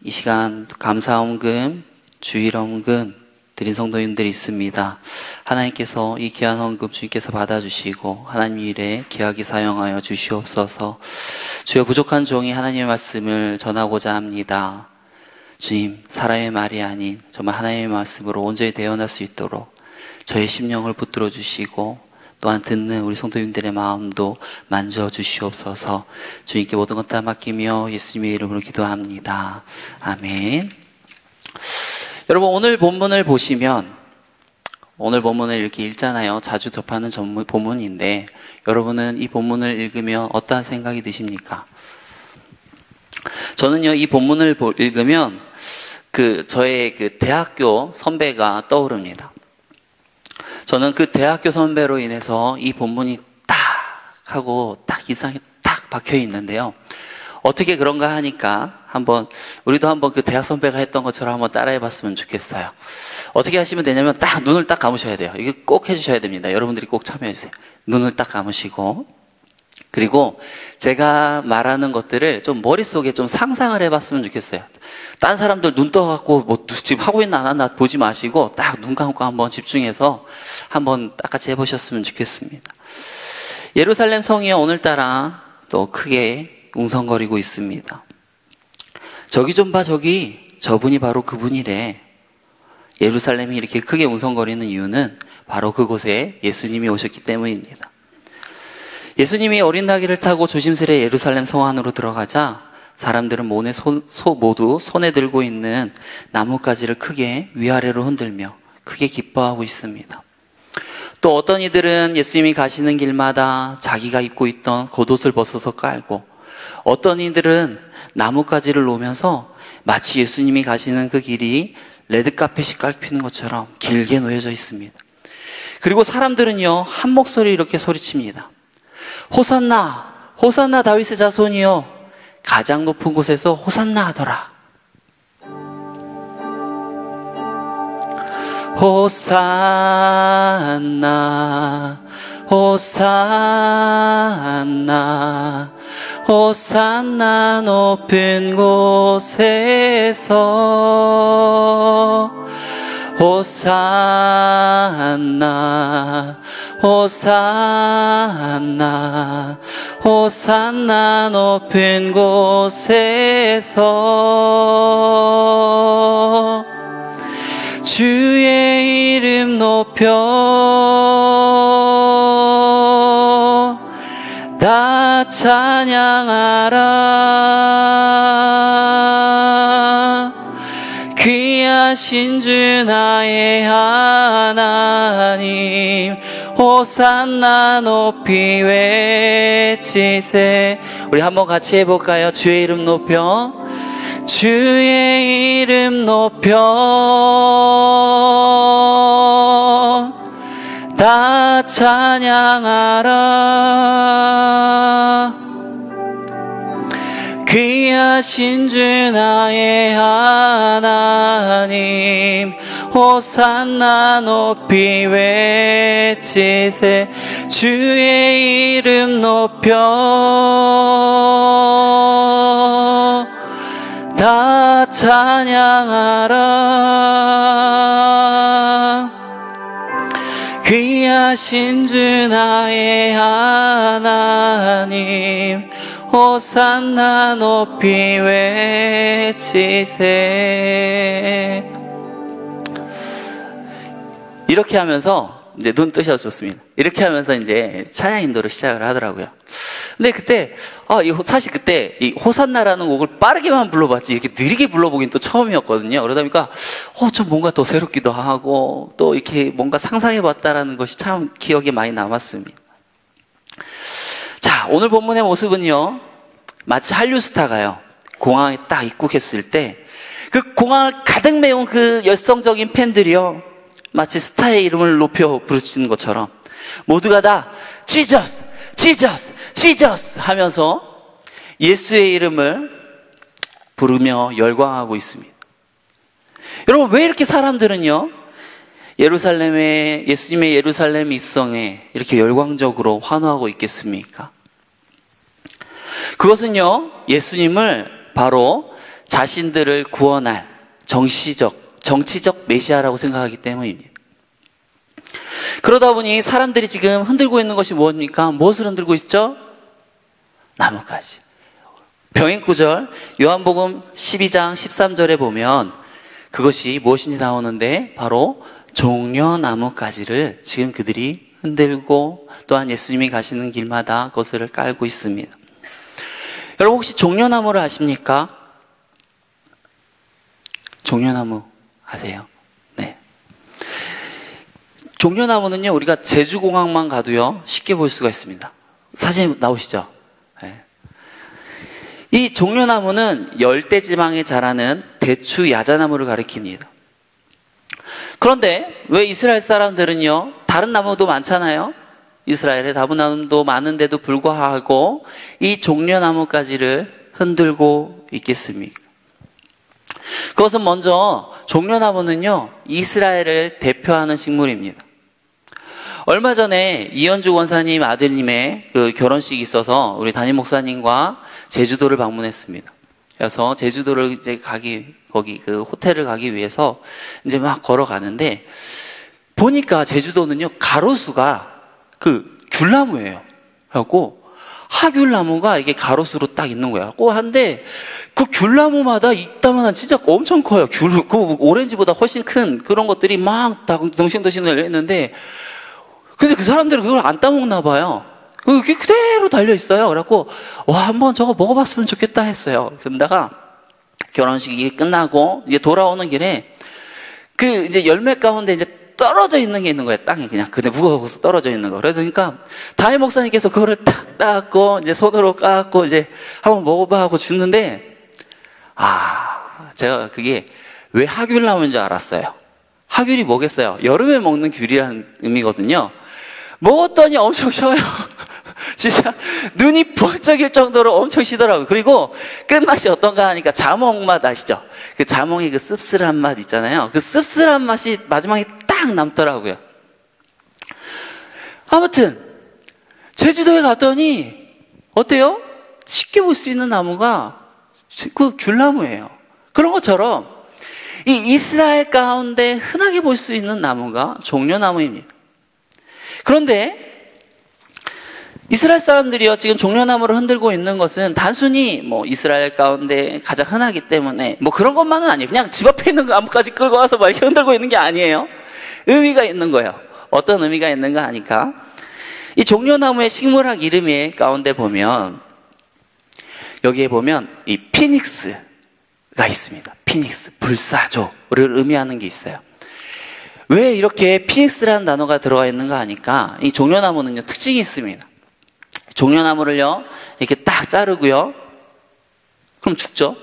이 시간 감사헌금, 주일헌금 드린 성도님들이 있습니다. 하나님께서 이 귀한 헌금 주님께서 받아주시고 하나님 일에 귀하게 사용하여 주시옵소서. 주여, 부족한 종이 하나님의 말씀을 전하고자 합니다. 주님, 사람의 말이 아닌 정말 하나님의 말씀으로 온전히 대언할 수 있도록 저의 심령을 붙들어 주시고 또한 듣는 우리 성도님들의 마음도 만져 주시옵소서. 주님께 모든 것 다 맡기며 예수님의 이름으로 기도합니다. 아멘. 여러분, 오늘 본문을 보시면, 오늘 본문을 이렇게 읽잖아요. 자주 접하는 본문인데 여러분은 이 본문을 읽으면 어떠한 생각이 드십니까? 저는요, 이 본문을 읽으면 저의 대학교 선배가 떠오릅니다. 저는 그 대학교 선배로 인해서 이 본문이 딱 하고 딱 인상이 딱 박혀 있는데요. 어떻게 그런가 하니까 우리도 한번 그 대학 선배가 했던 것처럼 한번 따라해 봤으면 좋겠어요. 어떻게 하시면 되냐면 딱 눈을 딱 감으셔야 돼요. 이게 꼭 해주셔야 됩니다. 여러분들이 꼭 참여해 주세요. 눈을 딱 감으시고, 그리고 제가 말하는 것들을 좀 머릿속에 좀 상상을 해봤으면 좋겠어요. 딴 사람들 눈 떠갖고 뭐 지금 하고 있나 안 하나 보지 마시고 딱 눈 감고 한번 집중해서 한번 딱 같이 해보셨으면 좋겠습니다. 예루살렘 성이 오늘따라 또 크게 웅성거리고 있습니다. 저기 좀 봐, 저분이 바로 그분이래. 예루살렘이 이렇게 크게 웅성거리는 이유는 바로 그곳에 예수님이 오셨기 때문입니다. 예수님이 어린 나귀를 타고 조심스레 예루살렘 성 안으로 들어가자 사람들은 모두 손에 들고 있는 나뭇가지를 크게 위아래로 흔들며 크게 기뻐하고 있습니다. 또 어떤 이들은 예수님이 가시는 길마다 자기가 입고 있던 겉옷을 벗어서 깔고, 어떤 이들은 나뭇가지를 놓으면서 마치 예수님이 가시는 그 길이 레드카펫이 깔히는 것처럼 길게 놓여져 있습니다. 그리고 사람들은요, 한 목소리 이렇게 소리칩니다. 호산나, 호산나 다윗의 자손이여, 가장 높은 곳에서 호산나 하더라. 호산나, 호산나, 호산나 높은 곳에서, 호산나, 호산나, 호산나 높은 곳에서 주의 이름 높여 다 찬양하라. 귀하신 주 나의 하나님, 호산나 높이 외치세. 우리 한번 같이 해볼까요? 주의 이름 높여, 주의 이름 높여 다 찬양하라. 귀하신 주 나의 하나님, 호산나 높이 외치세. 주의 이름 높여 다 찬양하라. 귀하신 주 나의 하나님, 호산나 높이 외치세. 이렇게 하면서 이제 눈 뜨셔도 좋습니다. 이렇게 하면서 이제 찬양 인도를 시작을 하더라고요. 근데 그때 사실 그때 이 호산나라는 곡을 빠르게만 불러봤지 이렇게 느리게 불러보긴 또 처음이었거든요. 그러다 보니까 좀 뭔가 더 새롭기도 하고 또 이렇게 뭔가 상상해봤다라는 것이 참 기억에 많이 남았습니다. 자, 오늘 본문의 모습은요, 마치 한류스타가요, 공항에 딱 입국했을 때 그 공항을 가득 메운 그 열성적인 팬들이요, 마치 스타의 이름을 높여 부르시는 것처럼 모두가 다 지저스, 지저스, 지저스 하면서 예수의 이름을 부르며 열광하고 있습니다. 여러분, 왜 이렇게 사람들은요, 예수님의 예루살렘 입성에 이렇게 열광적으로 환호하고 있겠습니까? 그것은요, 예수님을 바로 자신들을 구원할 정치적 메시아라고 생각하기 때문입니다. 그러다 보니 사람들이 지금 흔들고 있는 것이 무엇입니까? 무엇을 흔들고 있죠? 나뭇가지. 병행구절 요한복음 12장 13절에 보면 그것이 무엇인지 나오는데 바로 종려나뭇가지를 지금 그들이 흔들고 또한 예수님이 가시는 길마다 그것을 깔고 있습니다. 여러분 혹시 종려나무를 아십니까? 종려나무 아세요? 네. 종려나무는요 우리가 제주공항만 가도요 쉽게 볼 수가 있습니다. 사진 나오시죠? 네. 이 종려나무는 열대지방에 자라는 대추 야자나무를 가리킵니다. 그런데 왜 이스라엘 사람들은요 다른 나무도 많잖아요. 이스라엘에 다른 나무도 많은데도 불구하고 이 종려나무가지를 흔들고 있겠습니까? 그것은 먼저 종려나무는요 이스라엘을 대표하는 식물입니다. 얼마 전에 이현주 원사님 아드님의 그 결혼식이 있어서 우리 담임 목사님과 제주도를 방문했습니다. 그래서 제주도를 이제 거기 그 호텔을 가기 위해서 이제 막 걸어가는데 보니까 제주도는요 가로수가 그 귤나무예요. 그래갖고 하귤나무가 이게 가로수로 딱 있는 거야. 한데 그 귤나무마다 이따만한 진짜 엄청 커요. 그 오렌지보다 훨씬 큰 그런 것들이 막 덩신덩신 열려 있는데 근데 그 사람들은 그걸 안 따먹나 봐요. 그게 그대로 달려 있어요. 그래갖고 와 한번 저거 먹어봤으면 좋겠다 했어요. 그러다가 결혼식이 끝나고 이제 돌아오는 길에 그 이제 열매 가운데 이제 떨어져 있는 게 있는 거예요. 땅에 그냥 그대 무거워서 떨어져 있는 거. 그러니까 담임 목사님께서 그거를 딱 닦고 이제 손으로 깎고 이제 한번 먹어봐 하고 주는데 제가 그게 왜 하귤나무인 줄 알았어요. 하귤이 뭐겠어요? 여름에 먹는 귤이라는 의미거든요. 먹었더니 엄청 쉬어요. 진짜 눈이 번쩍일 정도로 엄청 쉬더라고요. 그리고 끝맛이 어떤가 하니까 자몽 맛 아시죠? 그 자몽의 그 씁쓸한 맛 있잖아요. 그 씁쓸한 맛이 마지막에 딱 남더라고요. 아무튼 제주도에 갔더니 어때요? 쉽게 볼 수 있는 나무가 그 귤나무예요. 그런 것처럼 이 이스라엘 가운데 흔하게 볼 수 있는 나무가 종려나무입니다. 그런데 이스라엘 사람들이요 지금 종려나무를 흔들고 있는 것은 단순히 뭐 이스라엘 가운데 가장 흔하기 때문에 뭐 그런 것만은 아니에요. 그냥 집 앞에 있는 나무까지 끌고 와서 막 이렇게 흔들고 있는 게 아니에요. 의미가 있는 거예요. 어떤 의미가 있는가 하니까 이 종려나무의 식물학 이름의 가운데 보면 여기에 보면 이 피닉스가 있습니다. 피닉스, 불사조를 의미하는 게 있어요. 왜 이렇게 피닉스라는 단어가 들어가 있는가 하니까 이 종려나무는요 특징이 있습니다. 종려나무를요 이렇게 딱 자르고요 그럼 죽죠.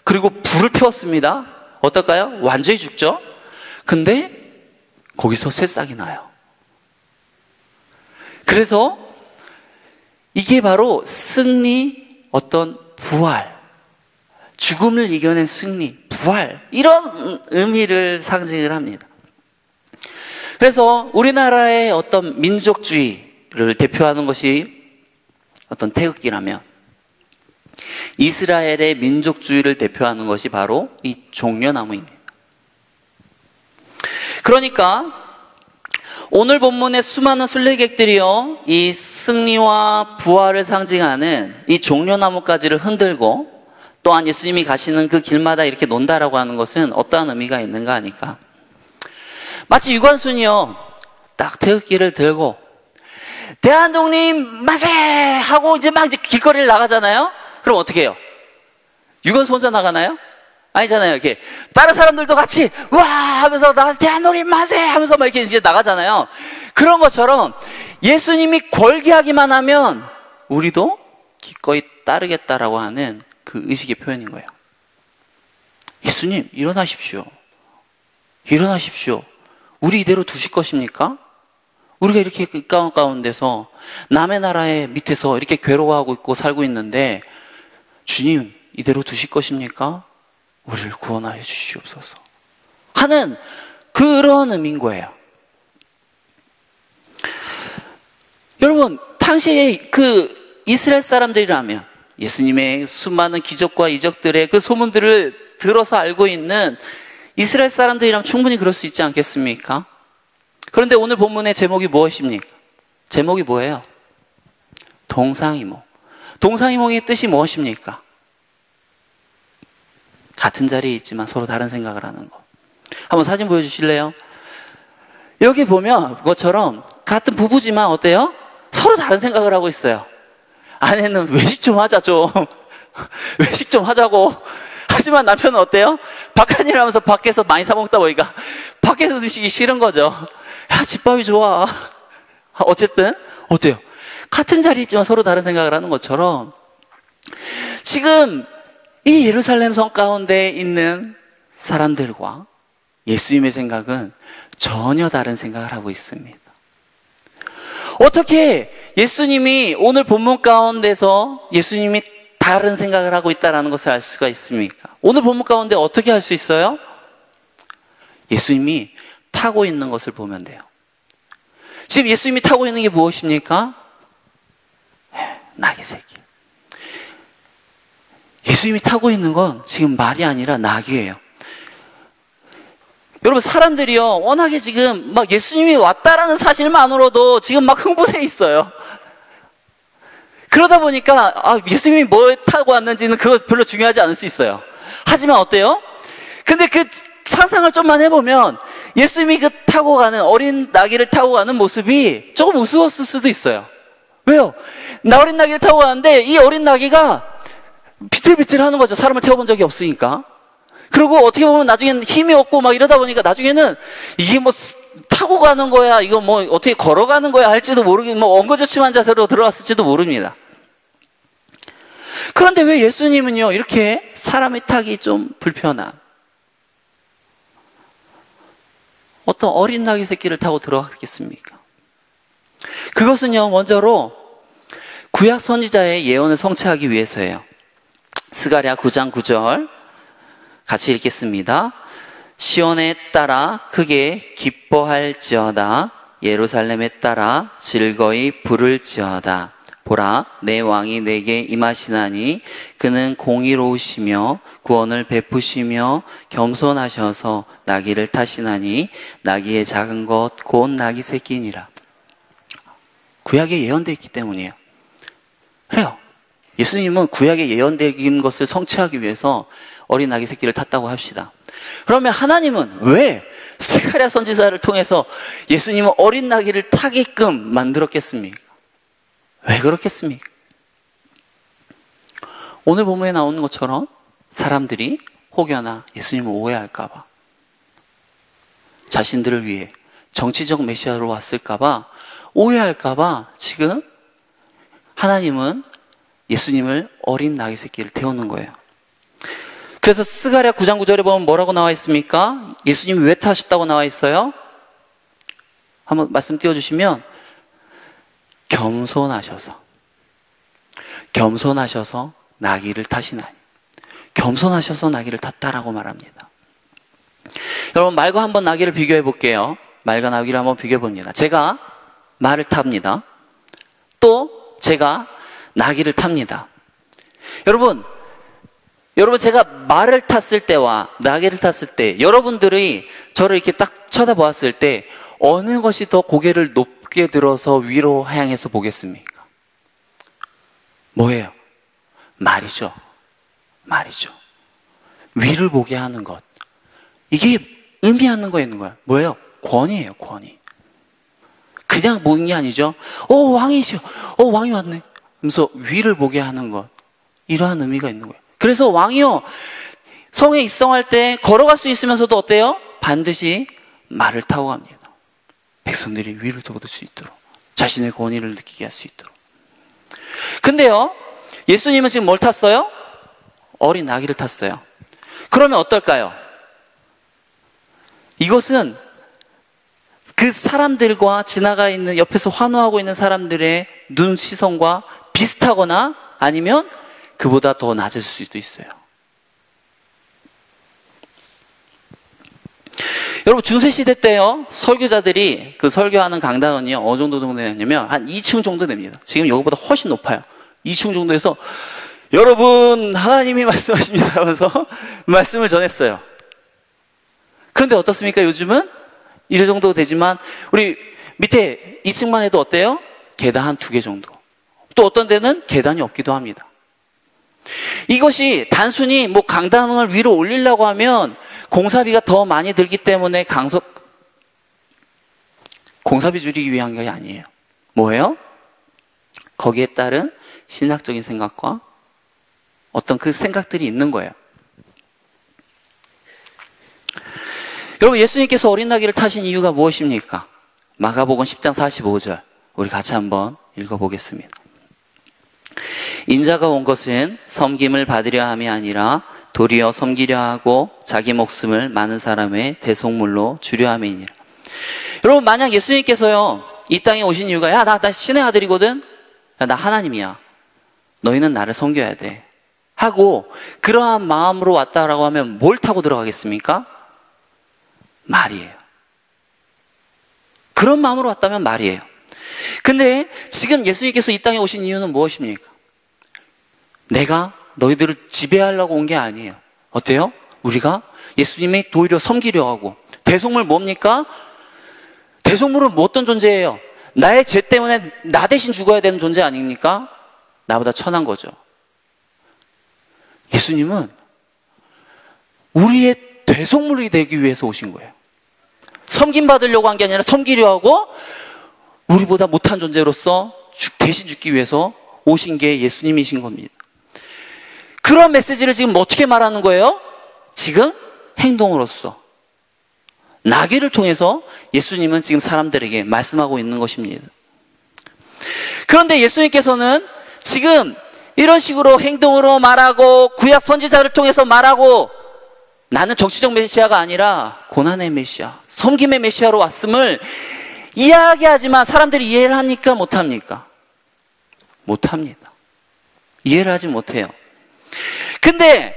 그리고 불을 태웠습니다. 어떨까요? 완전히 죽죠. 근데 거기서 새싹이 나요. 그래서 이게 바로 승리, 어떤 부활, 죽음을 이겨낸 승리, 부활 이런 의미를 상징을 합니다. 그래서 우리나라의 어떤 민족주의를 대표하는 것이 어떤 태극기라면 이스라엘의 민족주의를 대표하는 것이 바로 이 종려나무입니다. 그러니까 오늘 본문의 수많은 순례객들이요 이 승리와 부활을 상징하는 이 종려나무가지를 흔들고 또한 예수님이 가시는 그 길마다 이렇게 논다라고 하는 것은 어떠한 의미가 있는가 하니까 마치 유관순이요 딱 태극기를 들고 대한독립 만세! 하고 이제 길거리를 나가잖아요? 그럼 어떻게 해요? 유관순 혼자 나가나요? 아니잖아요. 이렇게 다른 사람들도 같이 와 하면서 나 대한독립 만세! 하면서 막 이렇게 이제 나가잖아요. 그런 것처럼 예수님이 걸기하기만 하면 우리도 기꺼이 따르겠다라고 하는 그 의식의 표현인 거예요. 예수님 일어나십시오. 일어나십시오. 우리 이대로 두실 것입니까? 우리가 이렇게 그 가운데서 남의 나라의 밑에서 이렇게 괴로워하고 있고 살고 있는데 주님 이대로 두실 것입니까? 우리를 구원하여 주시옵소서 하는 그런 의미인 거예요. 여러분 당시에 그 이스라엘 사람들이라면 예수님의 수많은 기적과 이적들의 그 소문들을 들어서 알고 있는 이스라엘 사람들이라면 충분히 그럴 수 있지 않겠습니까? 그런데 오늘 본문의 제목이 무엇입니까? 제목이 뭐예요? 동상이몽. 동상이몽의 뜻이 무엇입니까? 같은 자리에 있지만 서로 다른 생각을 하는 거. 한번 사진 보여주실래요? 여기 보면 그것처럼 같은 부부지만 어때요? 서로 다른 생각을 하고 있어요. 아내는 외식 좀 하자 좀. 외식 좀 하자고. 하지만 남편은 어때요? 바깥일 하면서 밖에서 많이 사 먹다 보니까 밖에서 드시기 싫은 거죠. 야, 집밥이 좋아. 어쨌든 어때요? 같은 자리에 있지만 서로 다른 생각을 하는 것처럼 지금 이 예루살렘 성 가운데 있는 사람들과 예수님의 생각은 전혀 다른 생각을 하고 있습니다. 어떻게 예수님이 오늘 본문 가운데서 예수님이 다른 생각을 하고 있다는 것을 알 수가 있습니까? 오늘 본문 가운데 어떻게 할 수 있어요? 예수님이 타고 있는 것을 보면 돼요. 지금 예수님이 타고 있는 게 무엇입니까? 나귀 새끼. 예수님이 타고 있는 건 지금 말이 아니라 나귀예요. 여러분, 사람들이요, 워낙에 지금 막 예수님이 왔다라는 사실만으로도 지금 막 흥분해 있어요. 그러다 보니까 예수님이 뭐 타고 왔는지는 그거 별로 중요하지 않을 수 있어요. 하지만 어때요? 근데 그 상상을 좀만 해보면 예수님이 그 타고 가는, 어린 나귀를 타고 가는 모습이 조금 우스웠을 수도 있어요. 왜요? 어린 나귀를 타고 가는데 이 어린 나귀가 비틀비틀 하는 거죠. 사람을 태워본 적이 없으니까. 그리고 어떻게 보면 나중에는 힘이 없고 막 이러다 보니까 나중에는 이게 뭐 타고 가는 거야, 이거 뭐 어떻게 걸어가는 거야 할지도 모르겠고, 뭐 엉거주춤한 자세로 들어갔을지도 모릅니다. 그런데 왜 예수님은요, 이렇게 사람이 타기 좀 불편한 어떤 어린 나귀 새끼를 타고 들어갔겠습니까? 그것은요, 먼저로 구약 선지자의 예언을 성취하기 위해서예요. 스가랴 9장 9절 같이 읽겠습니다. 시온에 따라 크게 기뻐할지어다. 예루살렘에 따라 즐거이 부를지어다. 보라, 내 왕이 내게 임하시나니 그는 공의로우시며 구원을 베푸시며 겸손하셔서 나귀를 타시나니 나귀의 작은 것 곧 나귀 새끼니라. 구약에 예언되어 있기 때문이에요. 그래요. 예수님은 구약에 예언된 것을 성취하기 위해서 어린 나귀 새끼를 탔다고 합시다. 그러면 하나님은 왜 스가랴 선지자를 통해서 예수님은 어린 나귀를 타게끔 만들었겠습니까? 왜 그렇겠습니까? 오늘 본문에 나오는 것처럼 사람들이 혹여나 예수님을 오해할까봐, 자신들을 위해 정치적 메시아로 왔을까봐, 오해할까봐 지금 하나님은 예수님을 어린 나귀 새끼를 태우는 거예요. 그래서 스가랴 9장 9절에 보면 뭐라고 나와 있습니까? 예수님이 왜 타셨다고 나와 있어요? 한번 말씀 띄워주시면 겸손하셔서 나귀를 타시나니, 겸손하셔서 나귀를 탔다라고 말합니다. 여러분, 말과 한번 나귀를 비교해 볼게요. 말과 나귀를 한번 비교해 봅니다. 제가 말을 탑니다. 또 제가 나귀를 탑니다. 여러분 제가 말을 탔을 때와 나귀를 탔을 때, 여러분들이 저를 이렇게 딱 쳐다보았을 때 어느 것이 더 고개를 높게 들어서 위로 향해서 보겠습니까? 뭐예요? 말이죠. 위를 보게 하는 것. 이게 의미하는 거에 있는 거야. 뭐예요? 권위예요, 권위. 그냥 보는 게 아니죠. 왕이시여. 왕이 왔네. 그래서 위를 보게 하는 것. 이러한 의미가 있는 거예요. 그래서 왕이요, 성에 입성할 때 걸어갈 수 있으면서도 어때요? 반드시 말을 타고 갑니다. 백성들이 위를 돋을 수 있도록, 자신의 권위를 느끼게 할 수 있도록. 근데요, 예수님은 지금 뭘 탔어요? 어린 나귀를 탔어요. 그러면 어떨까요? 이것은 그 사람들과 지나가 있는, 옆에서 환호하고 있는 사람들의 눈 시선과 비슷하거나 아니면 그보다 더 낮을 수도 있어요. 여러분, 중세시대 때요, 설교자들이 그 설교하는 강당은요, 어느 정도 되냐면 한 2층 정도 됩니다. 지금 여기보다 훨씬 높아요. 2층 정도에서 여러분, 하나님이 말씀하십니다 하면서 말씀을 전했어요. 그런데 어떻습니까? 요즘은 이 정도 되지만 우리 밑에 2층만 해도 어때요? 계단 한 2개 정도. 또 어떤 데는 계단이 없기도 합니다. 이것이 단순히 뭐 강당을 위로 올리려고 하면 공사비가 더 많이 들기 때문에 공사비 줄이기 위한 게 아니에요. 뭐예요? 거기에 따른 신학적인 생각과 어떤 그 생각들이 있는 거예요. 여러분, 예수님께서 어린 나귀를 타신 이유가 무엇입니까? 마가복음 10장 45절 우리 같이 한번 읽어보겠습니다. 인자가 온 것은 섬김을 받으려 함이 아니라 도리어 섬기려 하고 자기 목숨을 많은 사람의 대속물로 주려 함이니라. 여러분, 만약 예수님께서요 이 땅에 오신 이유가 야, 나 신의 아들이거든, 야, 나 하나님이야, 너희는 나를 섬겨야 돼 하고 그러한 마음으로 왔다라고 하면 뭘 타고 들어가겠습니까? 말이에요. 그런 마음으로 왔다면 말이에요. 근데 지금 예수님께서 이 땅에 오신 이유는 무엇입니까? 내가 너희들을 지배하려고 온 게 아니에요. 어때요? 우리가 예수님이 도리어 섬기려 하고. 대속물 뭡니까? 대속물은 뭐 어떤 존재예요? 나의 죄 때문에 나 대신 죽어야 되는 존재 아닙니까? 나보다 천한 거죠. 예수님은 우리의 대속물이 되기 위해서 오신 거예요. 섬김 받으려고 한 게 아니라 섬기려 하고 우리보다 못한 존재로서 대신 죽기 위해서 오신 게 예수님이신 겁니다. 그런 메시지를 지금 어떻게 말하는 거예요? 지금 행동으로서 나귀를 통해서 예수님은 지금 사람들에게 말씀하고 있는 것입니다. 그런데 예수님께서는 지금 이런 식으로 행동으로 말하고 구약 선지자를 통해서 말하고 나는 정치적 메시아가 아니라 고난의 메시아, 섬김의 메시아로 왔음을 이야기하지만 사람들이 이해를 합니까? 못합니까? 못합니다. 이해를 하지 못해요. 근데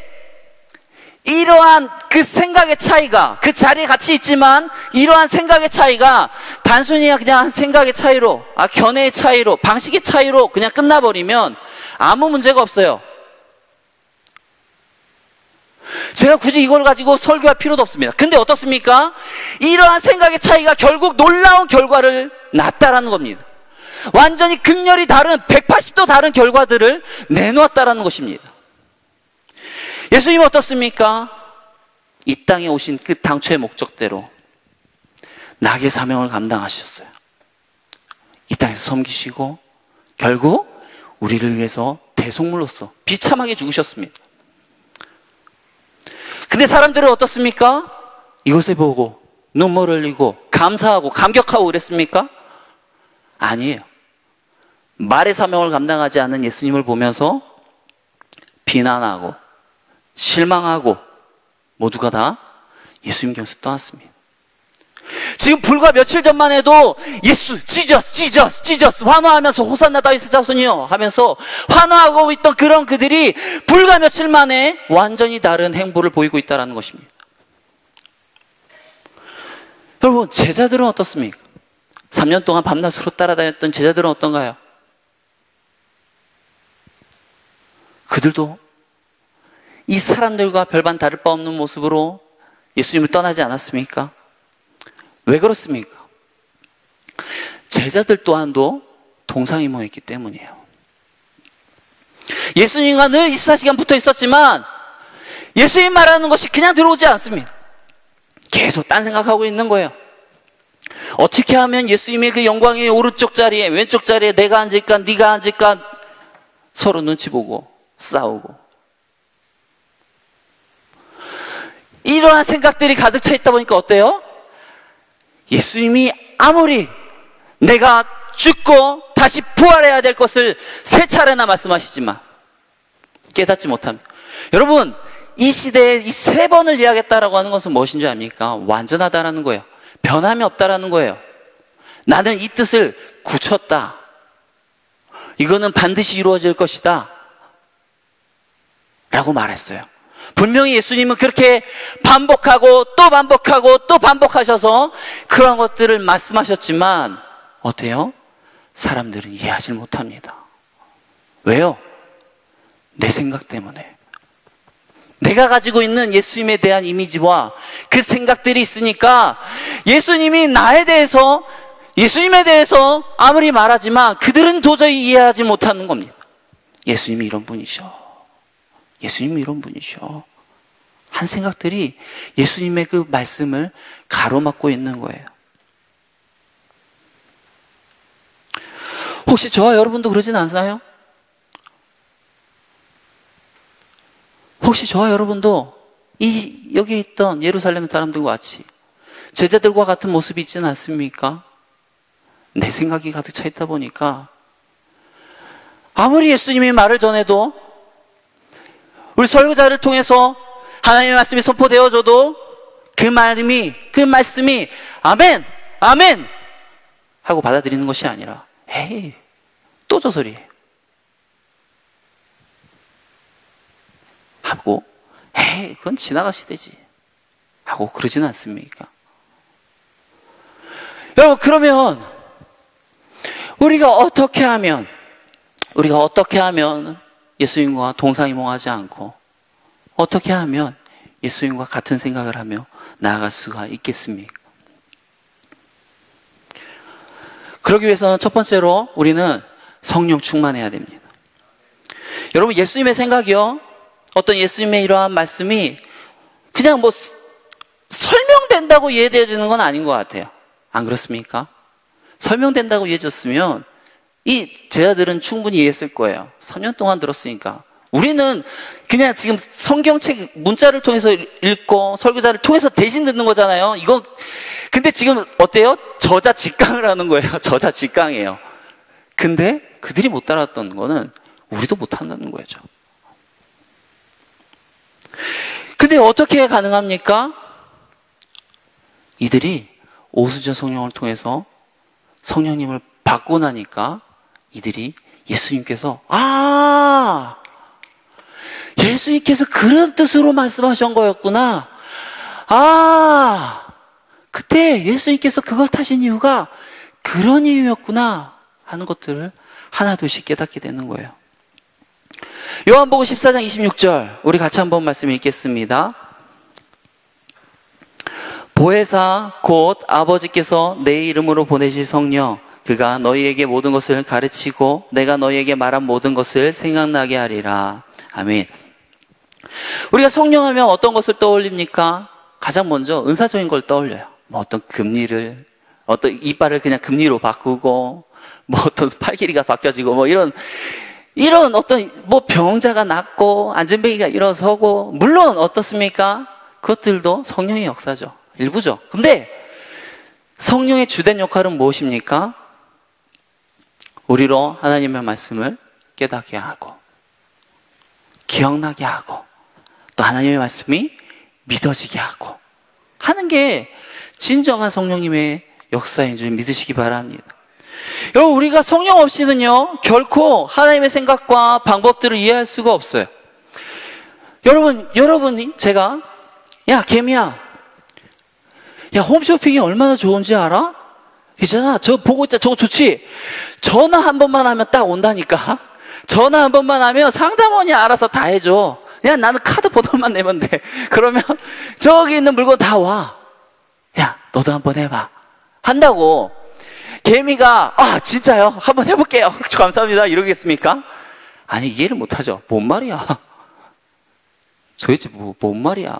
이러한 그 생각의 차이가, 그 자리에 같이 있지만 이러한 생각의 차이가 단순히 그냥 생각의 차이로, 견해의 차이로, 방식의 차이로 그냥 끝나버리면 아무 문제가 없어요. 제가 굳이 이걸 가지고 설교할 필요도 없습니다. 근데 어떻습니까? 이러한 생각의 차이가 결국 놀라운 결과를 낳았다라는 겁니다. 완전히 극렬히 다른 180도 다른 결과들을 내놓았다라는 것입니다. 예수님은 어떻습니까? 이 땅에 오신 그 당초의 목적대로 낙의 사명을 감당하셨어요. 이 땅에서 섬기시고 결국 우리를 위해서 대속물로서 비참하게 죽으셨습니다. 근데 사람들은 어떻습니까? 이것을 보고 눈물을 흘리고 감사하고 감격하고 그랬습니까? 아니에요. 말의 사명을 감당하지 않는 예수님을 보면서 비난하고 실망하고 모두가 다 예수님 곁에서 떠났습니다. 지금 불과 며칠 전만 해도 예수, 지저스 환호하면서 호산나 다윗의 자손이여 하면서 환호하고 있던 그런 그들이 불과 며칠 만에 완전히 다른 행보를 보이고 있다는 것입니다. 여러분, 제자들은 어떻습니까? 3년 동안 밤낮으로 따라다녔던 제자들은 어떤가요? 그들도 이 사람들과 별반 다를 바 없는 모습으로 예수님을 떠나지 않았습니까? 왜 그렇습니까? 제자들 또한도 동상이몽했기 때문이에요. 예수님과 늘 24시간 붙어 있었지만 예수님 말하는 것이 그냥 들어오지 않습니다. 계속 딴 생각하고 있는 거예요. 어떻게 하면 예수님의 그 영광의 오른쪽 자리에 왼쪽 자리에 내가 앉을까 네가 앉을까 서로 눈치 보고 싸우고 이러한 생각들이 가득 차 있다 보니까 어때요? 예수님이 아무리 내가 죽고 다시 부활해야 될 것을 3차례나 말씀하시지만 깨닫지 못합니다. 여러분, 이 시대에 이 3번을 이야기했다라고 하는 것은 무엇인지 압니까? 완전하다라는 거예요. 변함이 없다라는 거예요. 나는 이 뜻을 굳혔다. 이거는 반드시 이루어질 것이다 라고 말했어요. 분명히 예수님은 그렇게 반복하고 또 반복하고 또 반복하셔서 그런 것들을 말씀하셨지만 어때요? 사람들은 이해하지 못합니다. 왜요? 내 생각 때문에. 내가 가지고 있는 예수님에 대한 이미지와 그 생각들이 있으니까 예수님에 대해서 아무리 말하지만 그들은 도저히 이해하지 못하는 겁니다. 예수님이 이런 분이셔. 예수님이 이런 분이셔. 한 생각들이 예수님의 그 말씀을 가로막고 있는 거예요. 혹시 저와 여러분도 그러진 않나요? 혹시 저와 여러분도 여기 있던 예루살렘 사람들과 같이 제자들과 같은 모습이 있지는 않습니까? 내 생각이 가득 차 있다 보니까 아무리 예수님이 말을 전해도 우리 설교자를 통해서 하나님의 말씀이 선포되어져도 그 말씀이 아멘, 아멘 하고 받아들이는 것이 아니라 에이, 또 저 소리 하고 에이, 그건 지나간 시대지 하고 그러지는 않습니까? 여러분, 그러면 우리가 어떻게 하면 예수님과 동상이몽하지 않고 어떻게 하면 예수님과 같은 생각을 하며 나아갈 수가 있겠습니까? 그러기 위해서는 첫 번째로 우리는 성령 충만해야 됩니다. 여러분, 예수님의 생각이요, 어떤 예수님의 이러한 말씀이 그냥 뭐 설명된다고 이해되어지는 건 아닌 것 같아요. 안 그렇습니까? 설명된다고 이해졌으면 이 제자들은 충분히 이해했을 거예요. 3년 동안 들었으니까. 우리는 그냥 지금 성경책 문자를 통해서 읽고 설교자를 통해서 대신 듣는 거잖아요. 근데 지금 어때요? 저자직강을 하는 거예요. 저자직강이에요. 근데 그들이 못 따랐던 거는 우리도 못 한다는 거죠. 근데 어떻게 가능합니까? 이들이 오수전 성령을 통해서 성령님을 받고 나니까 이들이 예수님께서 예수님께서 그런 뜻으로 말씀하신 거였구나. 그때 예수님께서 그걸 타신 이유가 그런 이유였구나 하는 것들을 하나둘씩 깨닫게 되는 거예요. 요한복음 14장 26절 우리 같이 한번 말씀 읽겠습니다. 보혜사 곧 아버지께서 내 이름으로 보내실 성령 그가 너희에게 모든 것을 가르치고 내가 너희에게 말한 모든 것을 생각나게 하리라. 아멘. 우리가 성령 하면 어떤 것을 떠올립니까? 가장 먼저 은사적인 걸 떠올려요. 뭐 어떤 금리를, 어떤 이빨을 그냥 금리로 바꾸고, 뭐 어떤 팔길이가 바뀌어지고, 뭐 이런 어떤 뭐 병자가 낫고, 안전뱅이가 일어서고, 물론 어떻습니까? 그것들도 성령의 역사죠. 일부죠. 근데 성령의 주된 역할은 무엇입니까? 우리로 하나님의 말씀을 깨닫게 하고, 기억나게 하고, 또 하나님의 말씀이 믿어지게 하고 하는 게 진정한 성령님의 역사인 줄 믿으시기 바랍니다. 여러분, 우리가 성령 없이는요 결코 하나님의 생각과 방법들을 이해할 수가 없어요. 여러분이 제가 야 개미야, 야 홈쇼핑이 얼마나 좋은지 알아? 있잖아, 저 보고 있자, 저거 좋지? 전화 한 번만 하면 딱 온다니까. 전화 한 번만 하면 상담원이 알아서 다 해줘. 그냥 나는 카드 번호만 내면 돼. 그러면 저기 있는 물건 다 와. 야, 너도 한번 해봐. 한다고. 개미가 진짜요? 한번 해볼게요. 감사합니다. 이러겠습니까? 아니, 이해를 못하죠. 뭔 말이야? 도대체 뭔 말이야?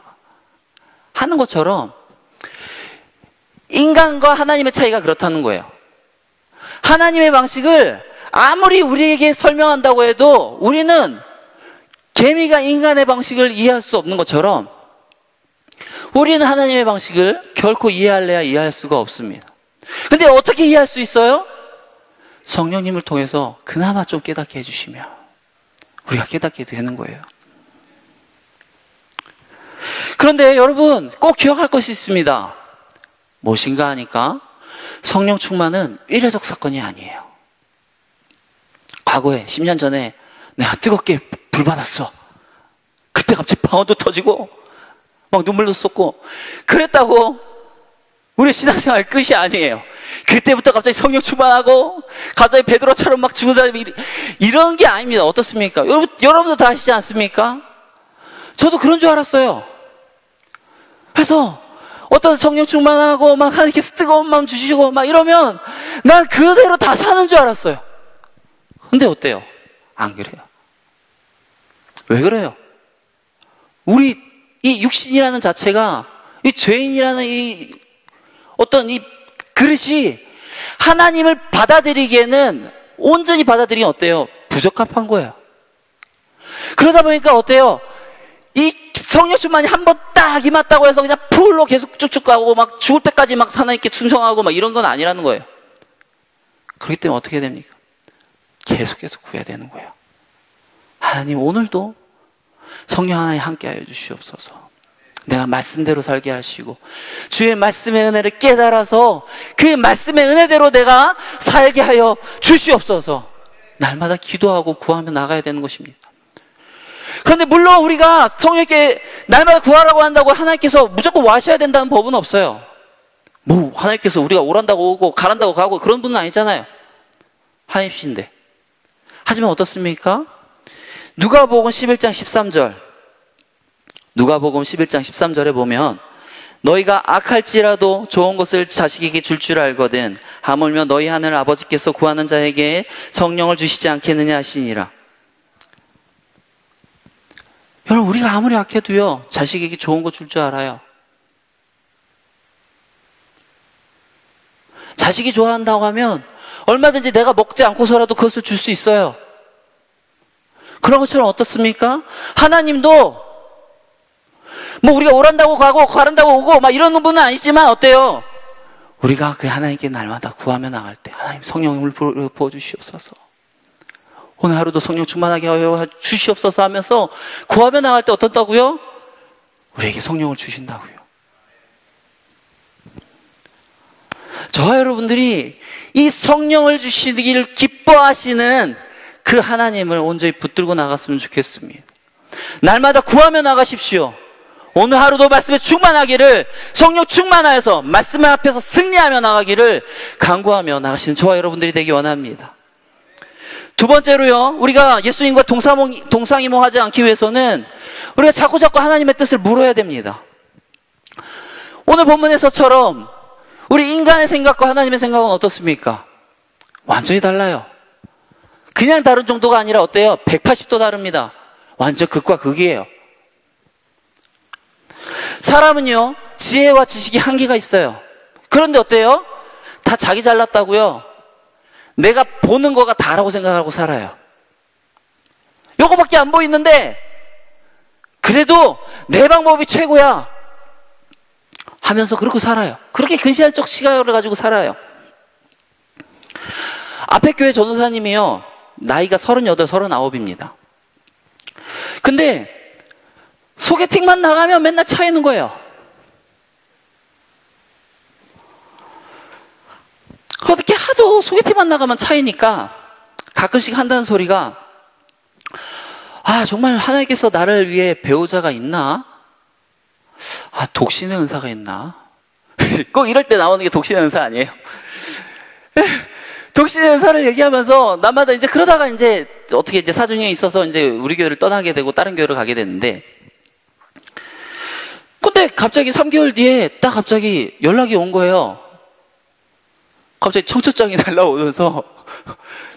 하는 것처럼 인간과 하나님의 차이가 그렇다는 거예요. 하나님의 방식을 아무리 우리에게 설명한다고 해도 우리는 개미가 인간의 방식을 이해할 수 없는 것처럼 우리는 하나님의 방식을 결코 이해할래야 이해할 수가 없습니다. 근데 어떻게 이해할 수 있어요? 성령님을 통해서 그나마 좀 깨닫게 해주시면 우리가 깨닫게 되는 거예요. 그런데 여러분 꼭 기억할 것이 있습니다. 무엇인가 하니까 성령 충만은 일회적 사건이 아니에요. 과거에 10년 전에 내가 뜨겁게 불 받았어. 그때 갑자기 방언도 터지고 막 눈물도 쏟고 그랬다고 우리 신앙생활 끝이 아니에요. 그때부터 갑자기 성령 충만하고 갑자기 베드로처럼 막 죽은 사람이 이런 게 아닙니다. 어떻습니까? 여러분도 다 아시지 않습니까? 저도 그런 줄 알았어요. 그래서 어떤 성령 충만하고 막 하나님께서 뜨거운 마음 주시고 막 이러면 난 그대로 다 사는 줄 알았어요. 근데 어때요? 안 그래요. 왜 그래요? 우리 이 육신이라는 자체가 이 죄인이라는 이 어떤 이 그릇이 하나님을 받아들이기에는 온전히 받아들이긴 어때요? 부적합한 거예요. 그러다 보니까 어때요? 이 성령 충만이 한 번 딱 임했다고 해서 그냥 풀로 계속 쭉쭉 가고 막 죽을 때까지 막 하나님께 충성하고 막 이런 건 아니라는 거예요. 그렇기 때문에 어떻게 됩니까? 계속 구해야 되는 거예요. 하나님 오늘도 성령 하나님 함께 하여 주시옵소서. 내가 말씀대로 살게 하시고 주의 말씀의 은혜를 깨달아서 그 말씀의 은혜대로 내가 살게 하여 주시옵소서. 날마다 기도하고 구하며 나가야 되는 것입니다. 그런데 물론 우리가 성령께 날마다 구하라고 한다고 하나님께서 무조건 와셔야 된다는 법은 없어요. 뭐 하나님께서 우리가 오란다고 오고 가란다고 가고 그런 분은 아니잖아요. 하나님이신데. 하지만 어떻습니까? 누가복음 11장 13절 누가복음 11장 13절에 보면 너희가 악할지라도 좋은 것을 자식에게 줄 줄 알거든 하물며 너희 하늘 아버지께서 구하는 자에게 성령을 주시지 않겠느냐 하시니라. 여러분 우리가 아무리 악해도요 자식에게 좋은 거 줄 줄 알아요. 자식이 좋아한다고 하면 얼마든지 내가 먹지 않고서라도 그것을 줄 수 있어요. 그런 것처럼 어떻습니까? 하나님도 뭐 우리가 오란다고 가고 가란다고 오고 막 이런 분은 아니지만 어때요? 우리가 그 하나님께 날마다 구하며 나갈 때 하나님 성령을 부어주시옵소서. 오늘 하루도 성령 충만하게 하여 주시옵소서 하면서 구하며 나갈 때 어떻다고요? 우리에게 성령을 주신다고요. 저와 여러분들이 이 성령을 주시기를 기뻐하시는 그 하나님을 온전히 붙들고 나갔으면 좋겠습니다. 날마다 구하며 나가십시오. 오늘 하루도 말씀에 충만하기를 성령 충만하여서 말씀 앞에서 승리하며 나가기를 간구하며 나가시는 저와 여러분들이 되기 원합니다. 두 번째로요, 우리가 예수님과 동상이몽하지 않기 위해서는 우리가 자꾸 하나님의 뜻을 물어야 됩니다. 오늘 본문에서처럼 우리 인간의 생각과 하나님의 생각은 어떻습니까? 완전히 달라요. 그냥 다른 정도가 아니라 어때요? 180도 다릅니다. 완전 극과 극이에요. 사람은요, 지혜와 지식이 한계가 있어요. 그런데 어때요? 다 자기 잘났다고요? 내가 보는 거가 다라고 생각하고 살아요. 요거밖에 안 보이는데 그래도 내 방법이 최고야 하면서 그렇게 살아요. 그렇게 근시안적 시각을 가지고 살아요. 앞에 교회 전도사님이요, 나이가 38, 39입니다. 근데 소개팅만 나가면 맨날 차 있는 거예요. 그렇게 하도 소개팅만 나가면 차이니까 가끔씩 한다는 소리가, 아, 정말 하나님께서 나를 위해 배우자가 있나? 아, 독신의 은사가 있나? 꼭 이럴 때 나오는 게 독신의 은사 아니에요? 독신의 은사를 얘기하면서 나마다 이제 그러다가 이제 어떻게 이제 사정이 있어서 이제 우리 교회를 떠나게 되고 다른 교회로 가게 됐는데, 근데 갑자기 3개월 뒤에 딱 갑자기 연락이 온 거예요. 갑자기 청첩장이 날라오면서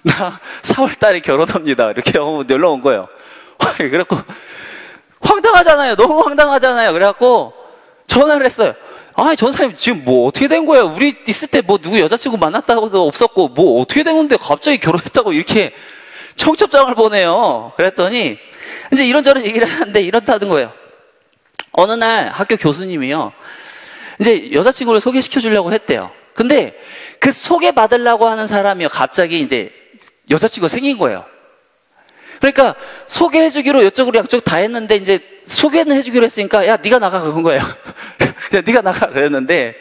나 4월 달에 결혼합니다. 이렇게 연락 온 거예요. 그래갖고 황당하잖아요. 너무 황당하잖아요. 그래갖고 전화를 했어요. 아, 전사님 지금 뭐 어떻게 된 거예요? 우리 있을 때 뭐 누구 여자친구 만났다고도 없었고 뭐 어떻게 된 건데 갑자기 결혼했다고 이렇게 청첩장을 보내요. 그랬더니 이제 이런저런 얘기를 하는데 이렇다는 거예요. 어느 날 학교 교수님이요, 이제 여자친구를 소개시켜 주려고 했대요. 근데 그 소개받으려고 하는 사람이요, 갑자기 이제 여자친구가 생긴 거예요. 그러니까 소개해주기로 이쪽으로 양쪽 다 했는데 이제 소개는 해주기로 했으니까 야, 네가 나가 그런 거예요. 그냥 네가 나가 그랬는데,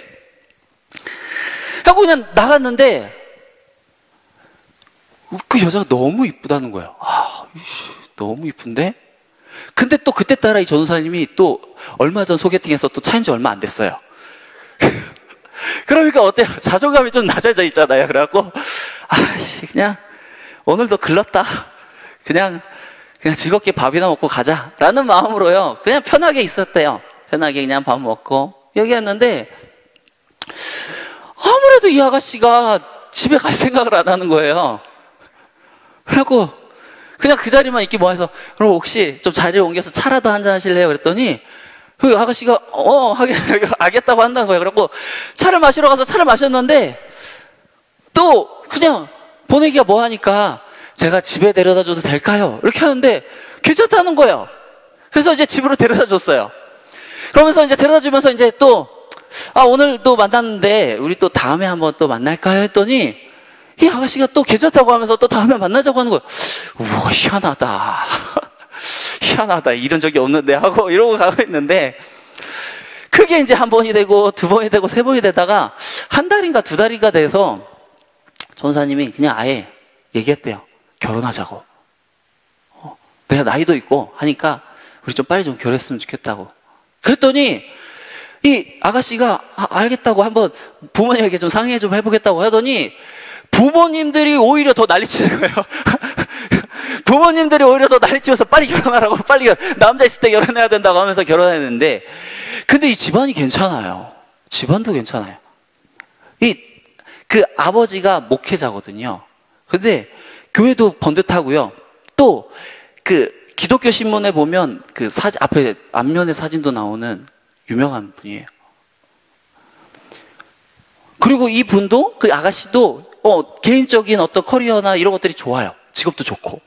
하고 그냥 나갔는데 그 여자가 너무 이쁘다는 거예요. 아, 너무 이쁜데? 근데 또 그때 따라 이 전도사님이 또 얼마 전 소개팅에서 또 차인 지 얼마 안 됐어요. 그러니까 어때요? 자존감이 좀 낮아져 있잖아요. 그래갖고, 아씨, 그냥, 오늘도 글렀다. 그냥 즐겁게 밥이나 먹고 가자. 라는 마음으로요. 그냥 편하게 있었대요. 편하게 그냥 밥 먹고. 여기였는데, 아무래도 이 아가씨가 집에 갈 생각을 안 하는 거예요. 그래갖고, 그냥 그 자리만 있기 뭐해서, 그럼 혹시 좀 자리를 옮겨서 차라도 한잔 하실래요? 그랬더니, 그 아가씨가, 알겠다고 한다는 거예요. 그래갖고, 차를 마시러 가서 차를 마셨는데, 또, 그냥, 보내기가 뭐하니까, 제가 집에 데려다 줘도 될까요? 이렇게 하는데, 괜찮다는 거예요. 그래서 이제 집으로 데려다 줬어요. 그러면서 이제 데려다 주면서 이제 또, 오늘 또 만났는데, 우리 또 다음에 한번 또 만날까요? 했더니, 이 아가씨가 또 괜찮다고 하면서 또 다음에 만나자고 하는 거예요. 우와, 희한하다. 희한하다. 이런 적이 없는데 하고 이러고 가고 있는데, 그게 이제 한 번이 되고, 두 번이 되고, 세 번이 되다가, 한 달인가 두 달인가 돼서, 전사님이 그냥 아예 얘기했대요. 결혼하자고. 내가 나이도 있고 하니까, 우리 좀 빨리 좀 결혼했으면 좋겠다고. 그랬더니, 이 아가씨가 알겠다고 한번 부모님에게 좀 상의 좀 해보겠다고 하더니, 부모님들이 오히려 더 난리치는 거예요. 부모님들이 오히려 더 난리치면서 빨리 결혼하라고, 빨리 남자 있을 때 결혼해야 된다고 하면서 결혼했는데, 근데 이 집안이 괜찮아요. 집안도 괜찮아요. 그 아버지가 목회자거든요. 근데 교회도 번듯하고요. 또 그 기독교 신문에 보면 그 사진 앞에 앞면에 사진도 나오는 유명한 분이에요. 그리고 이 분도, 그 아가씨도 개인적인 어떤 커리어나 이런 것들이 좋아요. 직업도 좋고.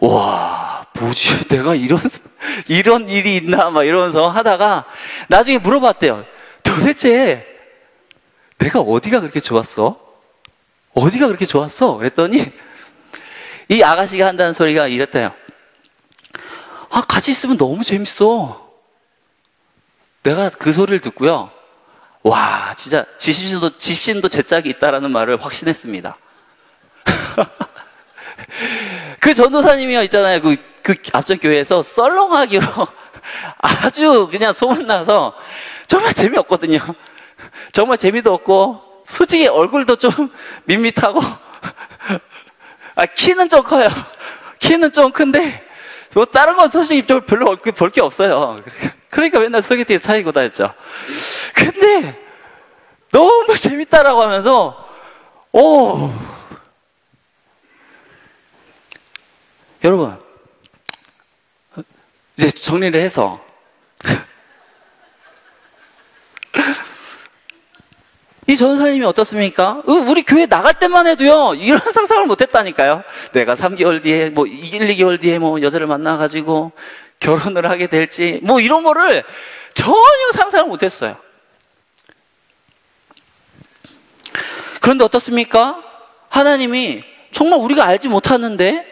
와, 뭐지? 내가 이런 일이 있나? 막 이러면서 하다가 나중에 물어봤대요. 도대체 내가 어디가 그렇게 좋았어? 어디가 그렇게 좋았어? 그랬더니 이 아가씨가 한다는 소리가 이랬대요. 같이 있으면 너무 재밌어. 내가 그 소리를 듣고요. 와, 진짜 집신도 제 짝이 있다라는 말을 확신했습니다. 그 전도사님이 있잖아요. 그 앞전 교회에서 썰렁하기로 아주 그냥 소문나서 정말 재미없거든요. 정말 재미도 없고, 솔직히 얼굴도 좀 밋밋하고, 키는 좀 커요. 키는 좀 큰데, 뭐 다른 건 솔직히 별로 볼 게 없어요. 그러니까 맨날 소개팅에서 차이고 다녔죠. 근데 너무 재밌다라고 하면서, 여러분, 이제 정리를 해서 이 전사님이 어떻습니까? 우리 교회 나갈 때만 해도요, 이런 상상을 못 했다니까요. 내가 3개월 뒤에, 1, 2개월 뒤에 여자를 만나가지고 결혼을 하게 될지, 이런 거를 전혀 상상을 못 했어요. 그런데 어떻습니까? 하나님이 정말 우리가 알지 못하는데,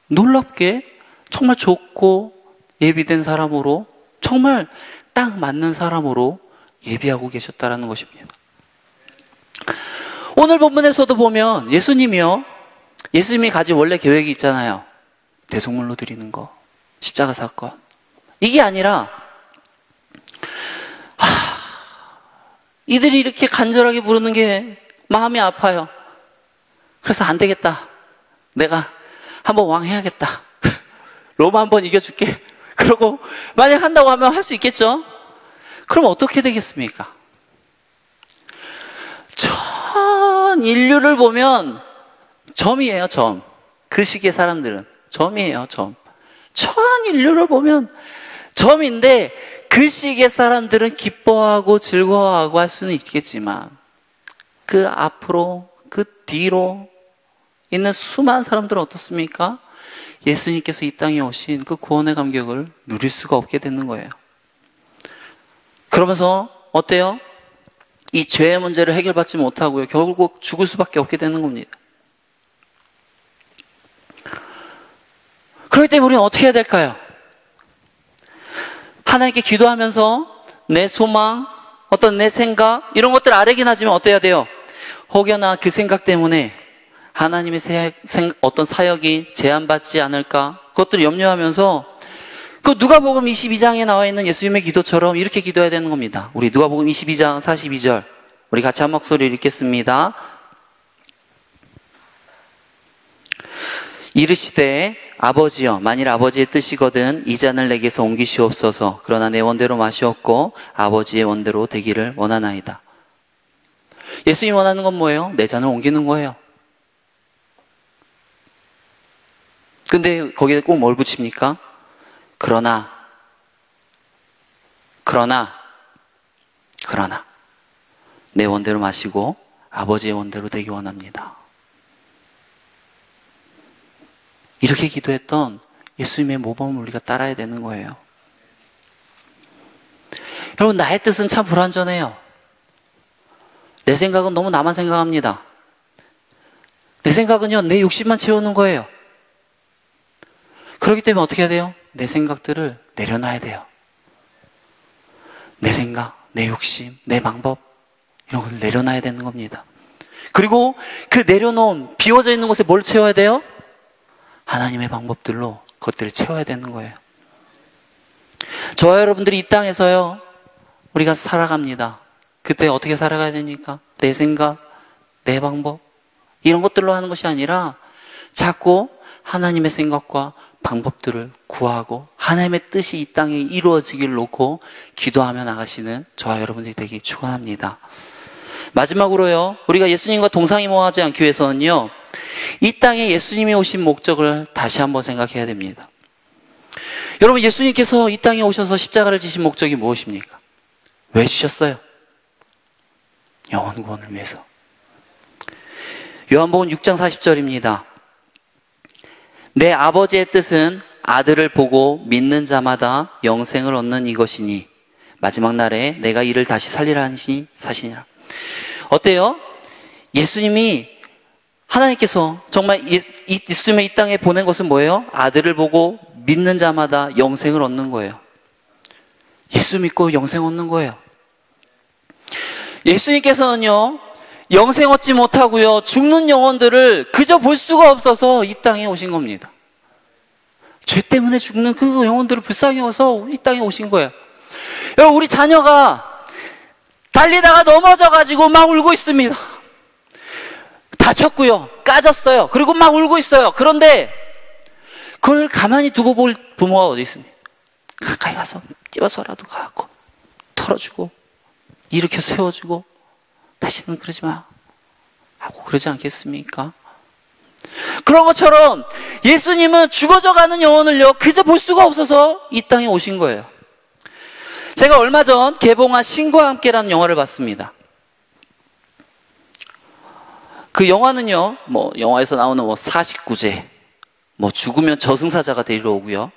놀랍게 정말 좋고 예비된 사람으로, 정말 딱 맞는 사람으로 예비하고 계셨다라는 것입니다. 오늘 본문에서도 보면 예수님이 가진 원래 계획이 있잖아요. 대속물로 드리는 거, 십자가 사건. 이게 아니라 이들이 이렇게 간절하게 부르는 게 마음이 아파요. 그래서 안 되겠다. 내가 한번 왕 해야겠다. 로마 한번 이겨줄게. 그러고 만약 한다고 하면 할 수 있겠죠? 그럼 어떻게 되겠습니까? 전 인류를 보면 점이에요, 점. 그 시기의 사람들은 점이에요, 점. 전 인류를 보면 점인데, 그 시기의 사람들은 기뻐하고 즐거워하고 할 수는 있겠지만, 그 앞으로, 그 뒤로 있는 수많은 사람들은 어떻습니까? 예수님께서 이 땅에 오신 그 구원의 감격을 누릴 수가 없게 되는 거예요. 그러면서 어때요? 이 죄의 문제를 해결받지 못하고요, 결국 죽을 수밖에 없게 되는 겁니다. 그렇기 때문에 우리는 어떻게 해야 될까요? 하나님께 기도하면서 내 소망, 어떤 내 생각, 이런 것들 아뢰긴 하지만 어때야 돼요? 혹여나 그 생각 때문에 하나님의 어떤 사역이 제한받지 않을까? 그것들을 염려하면서 그 누가복음 22장에 나와 있는 예수님의 기도처럼 이렇게 기도해야 되는 겁니다. 우리 누가복음 22장 42절 우리 같이 한 목소리로 읽겠습니다. 이르시되 아버지여 만일 아버지의 뜻이거든 이 잔을 내게서 옮기시옵소서. 그러나 내 원대로 마시옵고 아버지의 원대로 되기를 원하나이다. 예수님이 원하는 건 뭐예요? 내 잔을 옮기는 거예요. 근데 거기에 꼭 뭘 붙입니까? 그러나 내 원대로 마시고 아버지의 원대로 되기 원합니다. 이렇게 기도했던 예수님의 모범을 우리가 따라야 되는 거예요. 여러분, 나의 뜻은 참 불완전해요. 내 생각은 너무 나만 생각합니다. 내 생각은요, 내 욕심만 채우는 거예요. 그렇기 때문에 어떻게 해야 돼요? 내 생각들을 내려놔야 돼요. 내 생각, 내 욕심, 내 방법 이런 걸 내려놔야 되는 겁니다. 그리고 그 내려놓은 비워져 있는 곳에 뭘 채워야 돼요? 하나님의 방법들로 그것들을 채워야 되는 거예요. 저와 여러분들이 이 땅에서요, 우리가 살아갑니다. 그때 어떻게 살아가야 됩니까? 내 생각, 내 방법 이런 것들로 하는 것이 아니라 자꾸 하나님의 생각과 방법들을 구하고 하나님의 뜻이 이 땅에 이루어지기를 놓고 기도하며 나가시는 저와 여러분들이 되기 축원합니다. 마지막으로요, 우리가 예수님과 동상이몽하지 않기 위해서는요, 이 땅에 예수님이 오신 목적을 다시 한번 생각해야 됩니다. 여러분, 예수님께서 이 땅에 오셔서 십자가를 지신 목적이 무엇입니까? 왜 지셨어요? 영혼 구원을 위해서. 요한복음 6장 40절입니다. 내 아버지의 뜻은 아들을 보고 믿는 자마다 영생을 얻는 이것이니 마지막 날에 내가 이를 다시 살리라 하시니 사시니라. 어때요? 예수님이 하나님께서 정말 예수님을 이 땅에 보낸 것은 뭐예요? 아들을 보고 믿는 자마다 영생을 얻는 거예요. 예수 믿고 영생 얻는 거예요. 예수님께서는요, 영생 얻지 못하고요, 죽는 영혼들을 그저 볼 수가 없어서 이 땅에 오신 겁니다. 죄 때문에 죽는 그 영혼들을 불쌍히 여겨서 이 땅에 오신 거예요. 여러분, 우리 자녀가 달리다가 넘어져가지고 막 울고 있습니다. 다쳤고요, 까졌어요. 그리고 막 울고 있어요. 그런데 그걸 가만히 두고 볼 부모가 어디 있습니까? 가까이 가서 띄워서라도 가고 털어주고 일으켜 세워주고 다시는 그러지 마 하고 그러지 않겠습니까? 그런 것처럼 예수님은 죽어져 가는 영혼을요, 그저 볼 수가 없어서 이 땅에 오신 거예요. 제가 얼마 전 개봉한 신과 함께라는 영화를 봤습니다. 그 영화는요, 영화에서 나오는 49제, 죽으면 저승사자가 데리러 오고요,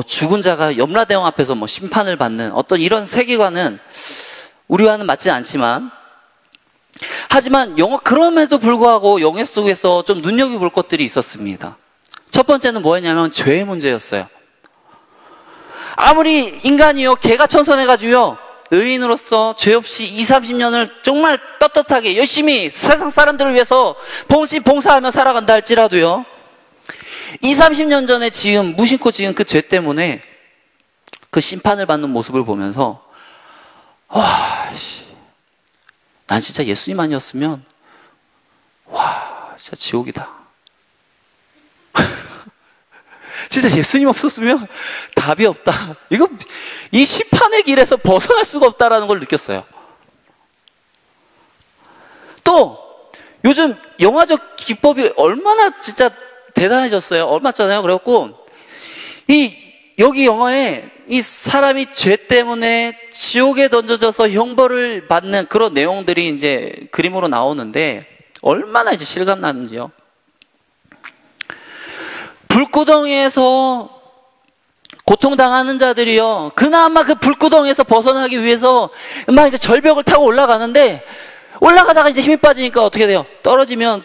죽은 자가 염라대왕 앞에서 심판을 받는 어떤 이런 세계관은 우리와는 맞지 않지만, 하지만 그럼에도 불구하고 영화 속에서 좀 눈여겨볼 것들이 있었습니다. 첫 번째는 뭐였냐면 죄의 문제였어요. 아무리 인간이요, 개가천선해가지고요, 의인으로서 죄 없이 20-30년을 정말 떳떳하게 열심히 세상 사람들을 위해서 봉사하며 살아간다 할지라도요, 20-30년 전에 무심코 지은 그 죄 때문에 그 심판을 받는 모습을 보면서 난 진짜 예수님 아니었으면 진짜 지옥이다. 진짜 예수님 없었으면 답이 없다. 이 심판의 길에서 벗어날 수가 없다라는 걸 느꼈어요. 또 요즘 영화적 기법이 얼마나 진짜 대단해졌어요. 얼마잖아요. 그래갖고 여기 영화에 이 사람이 죄 때문에 지옥에 던져져서 형벌을 받는 그런 내용들이 이제 그림으로 나오는데 얼마나 이제 실감 나는지요. 불구덩이에서 고통당하는 자들이요, 그나마 그 불구덩이에서 벗어나기 위해서 막 이제 절벽을 타고 올라가는데, 올라가다가 이제 힘이 빠지니까 어떻게 돼요? 떨어지면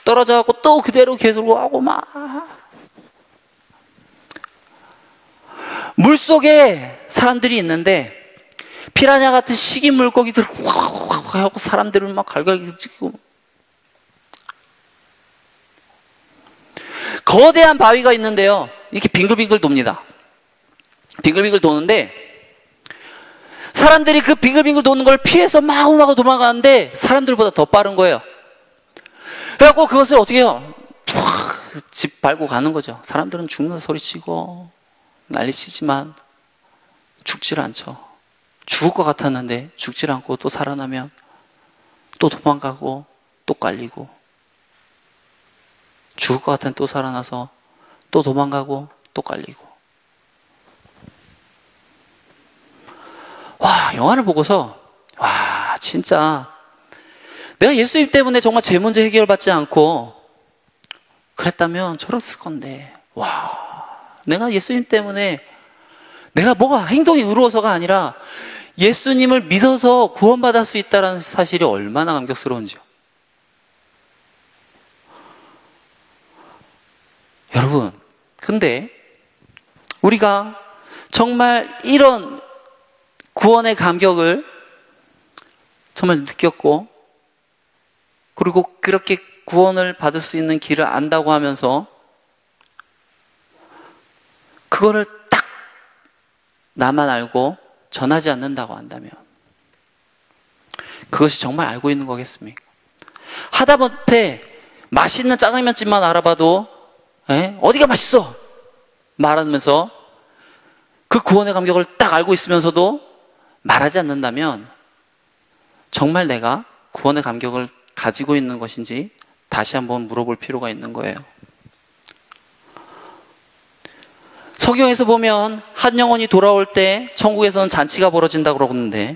떨어져갖고 또 그대로 계속 하고 막. 물 속에 사람들이 있는데 피라냐 같은 식인 물고기들 확 하고 사람들을 막 갈갈지고, 거대한 바위가 있는데요, 이렇게 빙글빙글 돕니다. 빙글빙글 도는데 사람들이 그 빙글빙글 도는 걸 피해서 마구마구 도망가는데 사람들보다 더 빠른 거예요. 그래갖고 그것을 어떻게 해요? 집 밟고 가는 거죠. 사람들은 죽는 소리치고 난리치지만 죽질 않죠. 죽을 것 같았는데 죽질 않고 또 살아나면 또 도망가고 또 깔리고, 죽을 것 같으면 또 살아나서 또 도망가고 또 깔리고. 와, 영화를 보고서 와, 진짜 내가 예수님 때문에 정말 제 문제 해결받지 않고 그랬다면 저랬을 건데, 와, 내가 예수님 때문에 내가 뭐가 행동이 의로워서가 아니라 예수님을 믿어서 구원받을 수 있다는 사실이 얼마나 감격스러운지요. 여러분, 근데 우리가 정말 이런 구원의 감격을 정말 느꼈고, 그리고 그렇게 구원을 받을 수 있는 길을 안다고 하면서 그거를 딱 나만 알고 전하지 않는다고 한다면 그것이 정말 알고 있는 거겠습니까? 하다못해 맛있는 짜장면집만 알아봐도 어디가 맛있어 말하면서 그 구원의 감격을 딱 알고 있으면서도 말하지 않는다면 정말 내가 구원의 감격을 가지고 있는 것인지 다시 한번 물어볼 필요가 있는 거예요. 성경에서 보면 한 영혼이 돌아올 때 천국에서는 잔치가 벌어진다고 그러는데,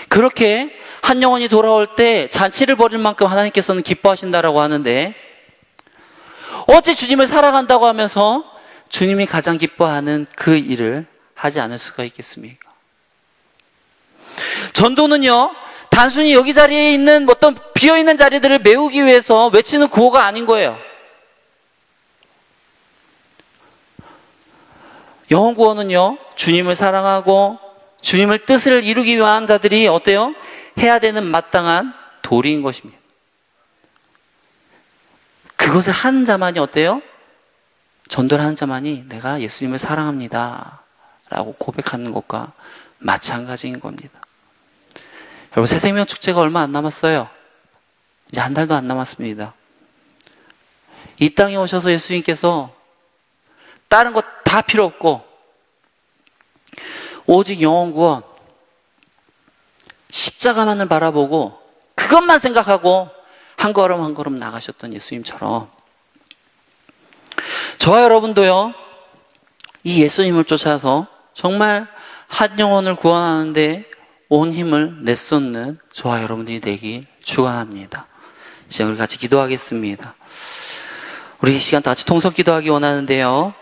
그렇게 한 영혼이 돌아올 때 잔치를 벌일 만큼 하나님께서는 기뻐하신다라고 하는데, 어째 주님을 사랑한다고 하면서 주님이 가장 기뻐하는 그 일을 하지 않을 수가 있겠습니까? 전도는요, 단순히 여기 자리에 있는 어떤 비어있는 자리들을 메우기 위해서 외치는 구호가 아닌 거예요. 영혼 구원은요, 주님을 사랑하고 주님을 뜻을 이루기 위한 자들이 어때요? 해야 되는 마땅한 도리인 것입니다. 그것을 하는 자만이 어때요? 전도를 하는 자만이 내가 예수님을 사랑합니다 라고 고백하는 것과 마찬가지인 겁니다. 여러분, 새생명 축제가 얼마 안 남았어요. 이제 한 달도 안 남았습니다. 이 땅에 오셔서 예수님께서 다른 것 다 필요 없고 오직 영혼 구원, 십자가만을 바라보고 그것만 생각하고 한 걸음 한 걸음 나가셨던 예수님처럼 저와 여러분도요, 이 예수님을 쫓아서 정말 한 영혼을 구원하는데 온 힘을 내쏟는 저와 여러분들이 되길 축원합니다. 이제 우리 같이 기도하겠습니다. 우리 이 시간 다 같이 통성 기도하기 원하는데요,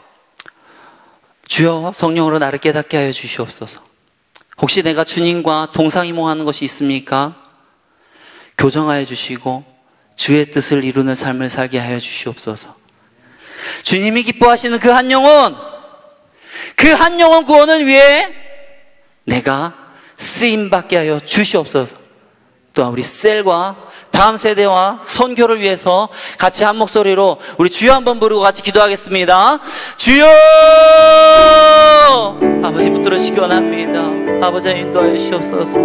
주여, 성령으로 나를 깨닫게 하여 주시옵소서. 혹시 내가 주님과 동상이몽하는 것이 있습니까? 교정하여 주시고 주의 뜻을 이루는 삶을 살게 하여 주시옵소서. 주님이 기뻐하시는 그 한 영혼, 그 한 영혼 구원을 위해 내가 쓰임받게 하여 주시옵소서. 또한 우리 셀과 다음 세대와 선교를 위해서 같이 한 목소리로 우리 주여 한번 부르고 같이 기도하겠습니다. 주여! 아버지 붙들으시기 원합니다. 아버지 인도하여 주시옵소서.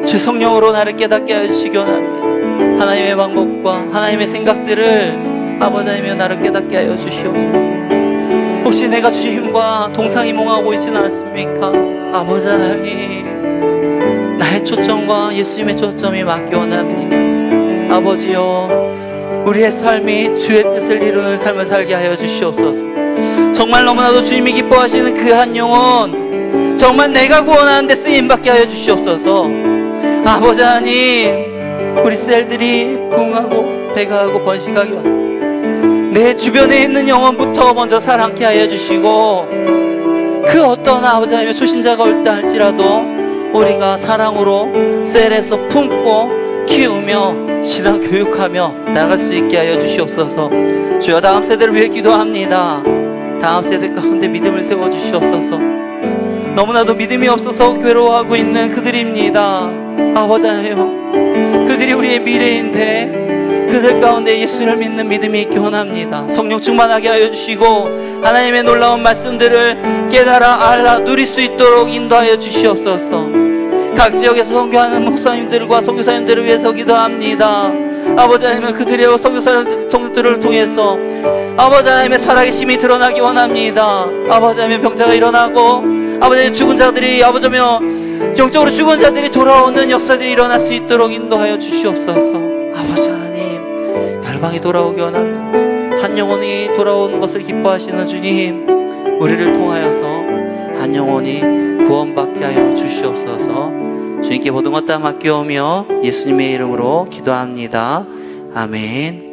주 성령으로 나를 깨닫게 하여 주시기 원합니다. 하나님의 방법과 하나님의 생각들을 아버지 하나님의 나를 깨닫게 하여 주시옵소서. 혹시 내가 주님과 동상이몽하고 있지는 않습니까? 아버지 하나님, 나의 초점과 예수님의 초점이 맞기 원합니다. 아버지여, 우리의 삶이 주의 뜻을 이루는 삶을 살게 하여 주시옵소서. 정말 너무나도 주님이 기뻐하시는 그 한 영혼, 정말 내가 구원하는데 쓰임받게 하여 주시옵소서. 아버지 하나님, 우리 셀들이 부흥하고 배가하고 번식하기 원합니다. 내 주변에 있는 영혼부터 먼저 사랑케 하여 주시고, 그 어떤 아버지 하나님의 초신자가 올다 할지라도 우리가 사랑으로 셀에서 품고 키우며 신앙 교육하며 나갈 수 있게 하여 주시옵소서. 주여, 다음 세대를 위해 기도합니다. 다음 세대 가운데 믿음을 세워 주시옵소서. 너무나도 믿음이 없어서 괴로워하고 있는 그들입니다. 아버지 하나님, 그들이 우리의 미래인데 그들 가운데 예수를 믿는 믿음이 있기 원합니다. 성령 충만하게 하여 주시고 하나님의 놀라운 말씀들을 깨달아 알아 누릴 수 있도록 인도하여 주시옵소서. 각 지역에서 선교하는 목사님들과 선교사님들을 위해서 기도합니다. 아버지 하나님은 그들의 선교사들을 통해서 아버지 하나님의 살아계심이 드러나기 원합니다. 아버지 하나님의 병자가 일어나고 아버지 하나님 죽은 자들이 아버지 하나님 영적으로 죽은 자들이 돌아오는 역사들이 일어날 수 있도록 인도하여 주시옵소서. 아버지 하나님 열방이 돌아오기 원합니다. 한 영혼이 돌아오는 것을 기뻐하시는 주님, 우리를 통하여서 한 영혼이 구원받게 하여 주시옵소서. 주님께 모든 것 다 맡겨오며 예수님의 이름으로 기도합니다. 아멘.